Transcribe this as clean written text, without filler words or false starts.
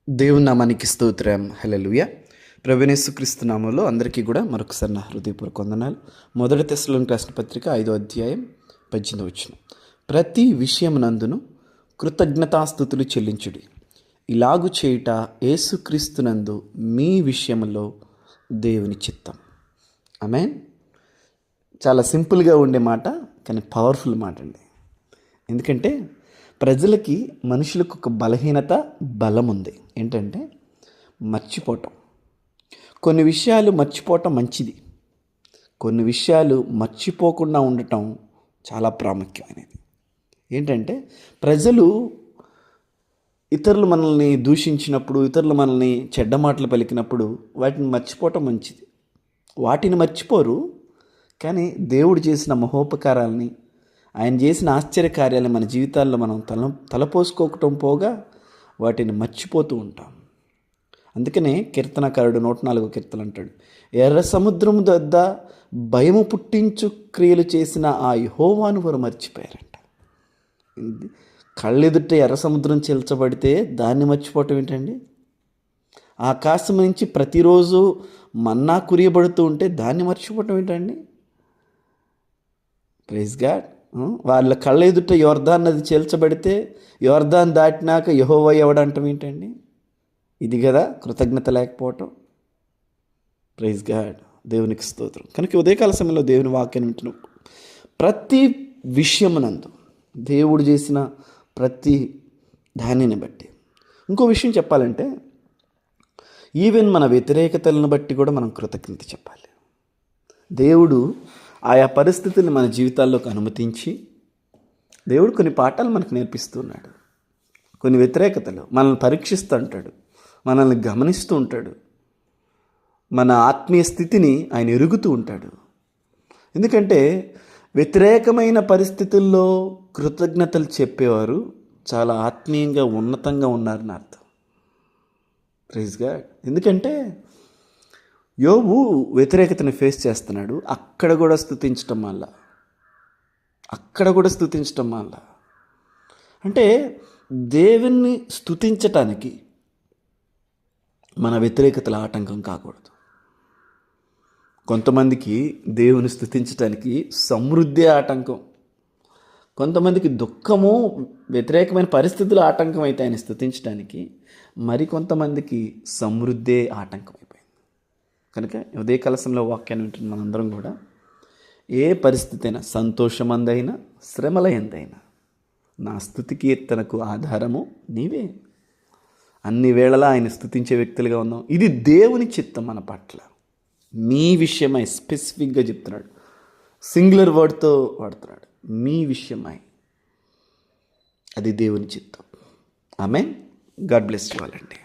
దేవుని నామానికి స్తోత్రం. హల్లెలూయా. ప్రభువైన యేసుక్రీస్తు నామములో అందరికీ కూడా మరొకసారి నా హృదయపూర్వక వందనాలు. మొదటి తెస్సలోనికైయులకు రాసిన పత్రిక 5వ అధ్యాయం 18వ వచనం. ప్రతి విషయమునందును కృతజ్ఞతాస్తుతులు చెల్లించుడి, ఇలాగు చేయుట యేసుక్రీస్తునందు మీ విషయములో దేవుని చిత్తం. ఆమేన్. చాలా సింపుల్గా ఉండే మాట, కానీ పవర్ఫుల్ మాట అండి. ఎందుకంటే ప్రజలకి, మనుషులకు ఒక బలహీనత, బలం ఉంది. ఏంటంటే మర్చిపోవటం. కొన్ని విషయాలు మర్చిపోవటం మంచిది, కొన్ని విషయాలు మర్చిపోకుండా ఉండటం చాలా ప్రాముఖ్యమైనది. ఏంటంటే ప్రజలు ఇతరులు మనల్ని దూషించినప్పుడు, ఇతరులు మనల్ని చెడ్డ మాటలు పలికినప్పుడు వాటిని మర్చిపోవటం మంచిది. వాటిని మర్చిపోరు, కానీ దేవుడు చేసిన మహోపకారాలని, ఆయన చేసిన ఆశ్చర్యకార్యాలను మన జీవితాల్లో మనం తలపోసుకోవటం పోగా వాటిని మర్చిపోతూ ఉంటాం. అందుకనే కీర్తనకారుడు 104వ కీర్తన అంటాడు, ఎర్ర సముద్రం వద్ద భయము పుట్టించు క్రియలు చేసిన ఆ యెహోవాను వారు మర్చిపోయారంట. కళ్ళెదుట ఎర్ర సముద్రం చీల్చబడితే దాన్ని మర్చిపోవటం ఏంటండి? ఆకాశం నుంచి ప్రతిరోజు మన్నా కురియబడుతూ ఉంటే దాన్ని మర్చిపోవటం ఏంటండి? Praise God. వాళ్ళ కళ్ళ ఎదుట యొర్దాన్ నది చీల్చబడితే యొర్దాన్ దాటినాక యెహోవా ఎవడంటాం ఏంటండి? ఇది కదా కృతజ్ఞత లేకపోవటం. Praise God. దేవునికి స్తోత్రం. కనుక ఉదయకాల సమయంలో దేవుని వాక్యం వింటున్నాం. ప్రతి విషయమునందు దేవుడు చేసిన ప్రతి దానిని బట్టి, ఇంకో విషయం చెప్పాలంటే ఈవెన్ మన వ్యతిరేకతలను బట్టి కూడా మనం కృతజ్ఞత చెప్పాలి. దేవుడు ఆయా పరిస్థితులను మన జీవితాల్లోకి అనుమతించి దేవుడు కొన్ని పాఠాలు మనకు నేర్పిస్తున్నాడు. కొన్ని వ్యతిరేకతలు మనల్ని పరీక్షిస్తూ ఉంటాడు, మనల్ని గమనిస్తూ ఉంటాడు, మన ఆత్మీయ స్థితిని ఆయన ఎరుగుతూ ఉంటాడు. ఎందుకంటే వ్యతిరేకమైన పరిస్థితుల్లో కృతజ్ఞతలు చెప్పేవారు చాలా ఆత్మీయంగా, ఉన్నతంగా ఉన్నారని అర్థం. Praise God. ఎందుకంటే యోబు వ్యతిరేకతని ఫేస్ చేస్తున్నాడు, అక్కడ కూడా స్తుతించటం వల్ల అంటే దేవుణ్ణి స్తుతించటానికి మన వ్యతిరేకతల ఆటంకం కాకూడదు. కొంతమందికి దేవుని స్తుతించటానికి సమృద్ధి ఆటంకం, కొంతమందికి దుఃఖము, వ్యతిరేకమైన పరిస్థితులు ఆటంకం అయితే ఆయన స్తుతించడానికి, మరికొంతమందికి సమృద్ధే ఆటంకం అయిపోయింది. కనుక ఉదయకాల సమయంలో వాక్యాన్ని వింటున్న మనందరం కూడా ఏ పరిస్థితి అయినా, సంతోషమందైనా, శ్రమల ఎందైనా, నా స్తుతి కీర్తనకు ఆధారము నీవే. అన్ని వేళలా ఆయన స్తుతించే వ్యక్తులుగా ఉన్నాం. ఇది దేవుని చిత్తం మన పట్ల. మీ విషయమై స్పెసిఫిక్గా చెప్తున్నాడు, సింగులర్ వర్డ్తో వాడుతున్నాడు. మీ విషయమై, అది దేవుని చిత్తం. ఆమేన్. గాడ్ బ్లెస్ యు ఆల్ అండి.